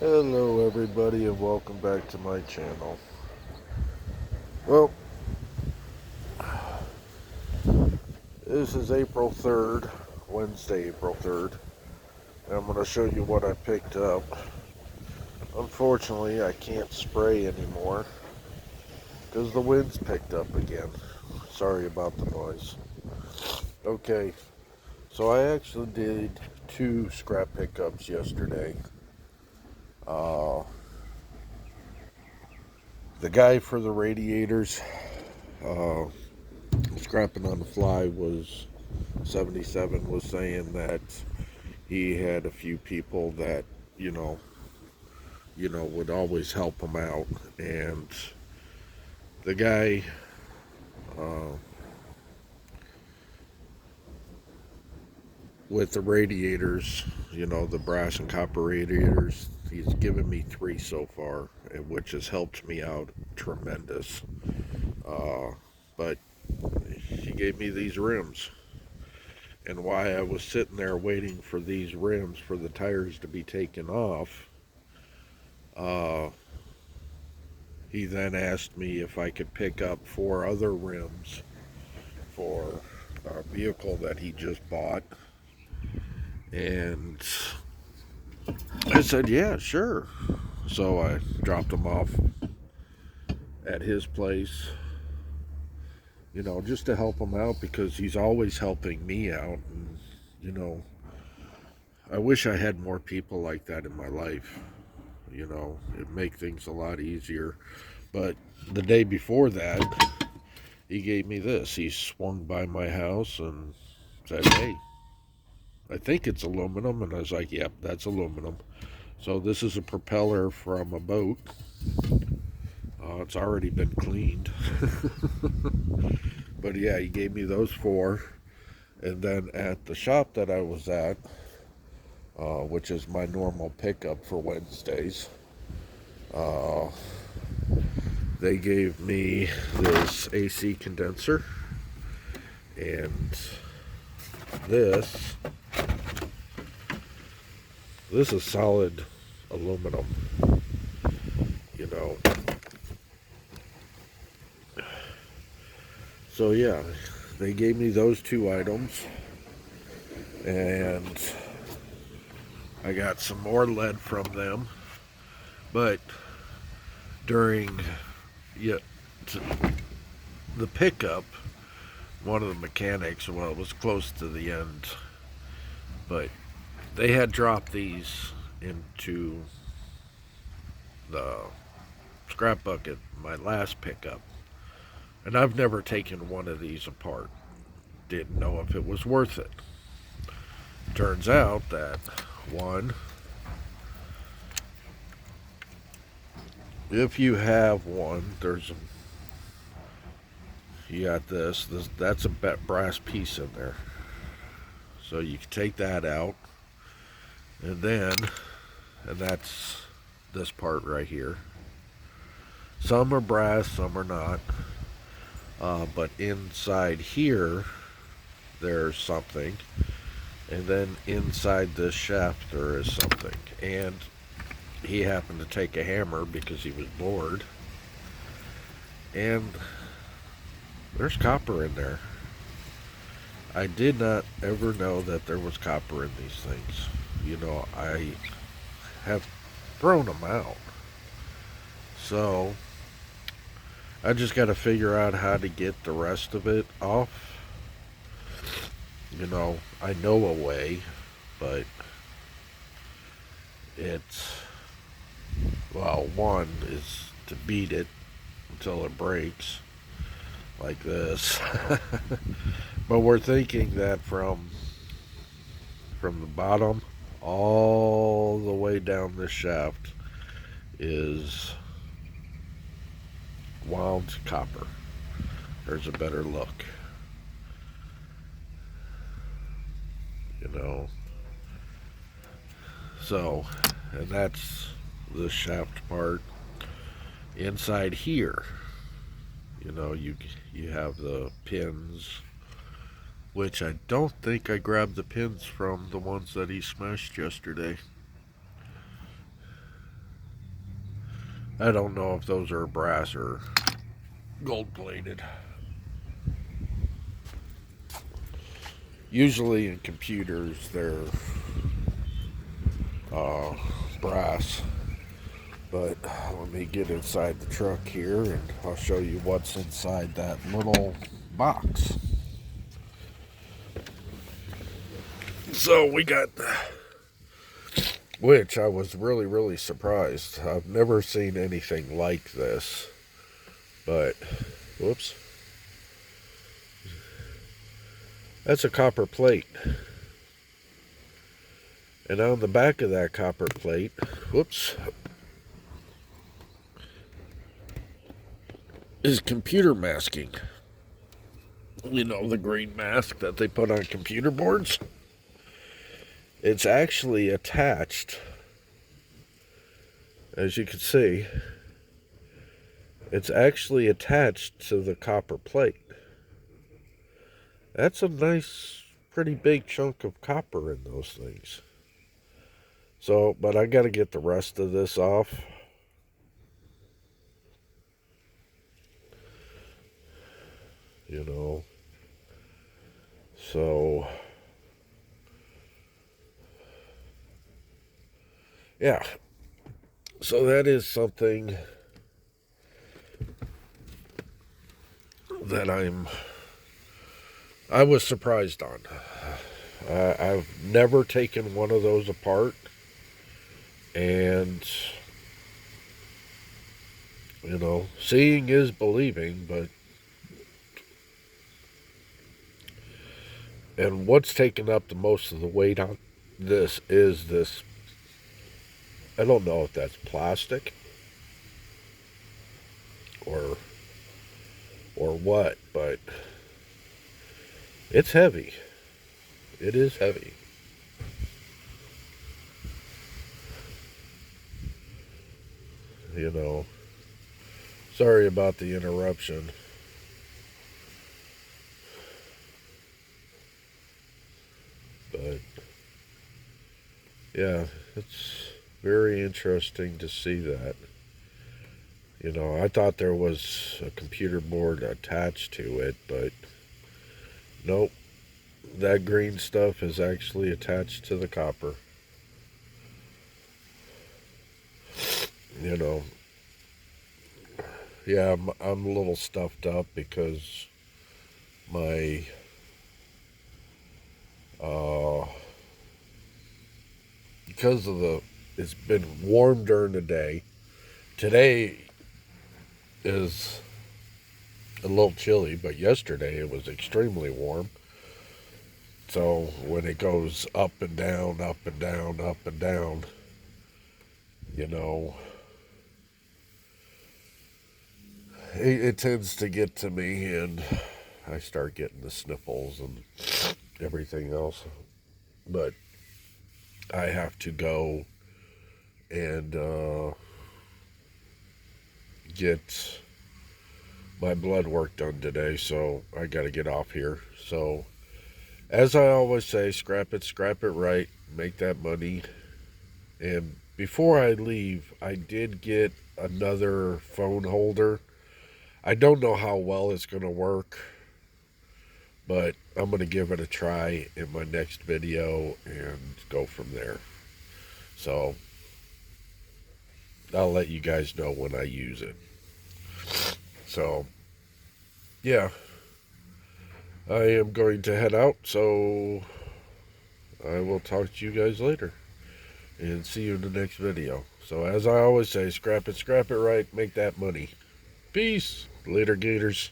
Hello everybody and welcome back to my channel. Well, this is April 3rd, Wednesday, April 3rd, and I'm going to show you what I picked up. Unfortunately, I can't spray anymore because the wind's picked up again. Sorry about the noise. Okay, so I actually did two scrap pickups yesterday. Uh, the guy for the radiators, uh, scrapping on the fly was 77 was saying that he had a few people that you know would always help him out, and the guy uh, with the radiators, the brass and copper radiators, he's given me three so far, which has helped me out tremendous. But he gave me these rims, and while I was sitting there waiting for these rims for the tires to be taken off, uh, he then asked me if I could pick up four other rims for a vehicle that he just bought. And I said, yeah, sure. So I dropped them off at his place, just to help him out because he's always helping me out. And, you know, I wish I had more people like that in my life. It'd make things a lot easier. But the day before that, he gave me this. He swung by my house and said, hey, I think it's aluminum. And I was like, yep, that's aluminum. So this is a propeller from a boat. It's already been cleaned. But yeah, he gave me those four. And then at the shop that I was at, which is my normal pickup for Wednesdays, uh, they gave me this AC condenser and this. This is solid aluminum, you know. So yeah, they gave me those two items, and I got some more lead from them. But during yeah, the pickup, one of the mechanics, well, it was close to the end, but they had dropped these into the scrap bucket my last pickup, and I've never taken one of these apart. Didn't know if it was worth it. Turns out that one, if you have one, you got this that's a brass piece in there, so you can take that out, and that's this part right here. Some are brass, some are not, but inside here there's something, and then inside this shaft there is something. And he happened to take a hammer because he was bored, and there's copper in there. I did not ever know that there was copper in these things. I have thrown them out. So I just got to figure out how to get the rest of it off. I know a way, but it's, well, one is to beat it until it breaks, like this. But we're thinking that from the bottom all the way down this shaft is wound copper. There's a better look, you know. So, and that's the shaft part. Inside here, you have the pins, which I don't think I grabbed the pins from the ones that he smashed yesterday. I don't know if those are brass or gold plated. Usually in computers, they're uh, brass. But let me get inside the truck here and I'll show you what's inside that little box. So we got, which I was really surprised. I've never seen anything like this. But, whoops. That's a copper plate. And on the back of that copper plate, whoops, is computer masking. You know, the green mask that they put on computer boards? It's actually attached, as you can see, it's actually attached to the copper plate. That's a nice, pretty big chunk of copper in those things. So, but I got to get the rest of this off. You know, so yeah, so that is something that I was surprised on. I've never taken one of those apart, and you know, seeing is believing, but and what's taken up the most of the weight on this is this, I don't know if that's plastic or what, but it's heavy. It is heavy. You know, sorry about the interruption. But yeah, it's very interesting to see that. You know, I thought there was a computer board attached to it, but nope. That green stuff is actually attached to the copper. You know, yeah, I'm a little stuffed up because my because of it's been warm during the day. Today is a little chilly, but yesterday it was extremely warm. So when it goes up and down, up and down, up and down, you know, it tends to get to me, and I start getting the sniffles and everything else. But I have to go and get my blood work done today, so I got to get off here. So, as I always say, scrap it right, make that money. And before I leave, I did get another phone holder. I don't know how well it's going to work, but I'm going to give it a try in my next video and go from there. So, I'll let you guys know when I use it. So, yeah, I am going to head out, so I will talk to you guys later and see you in the next video. So, as I always say, scrap it right, make that money. Peace. Later, Gators.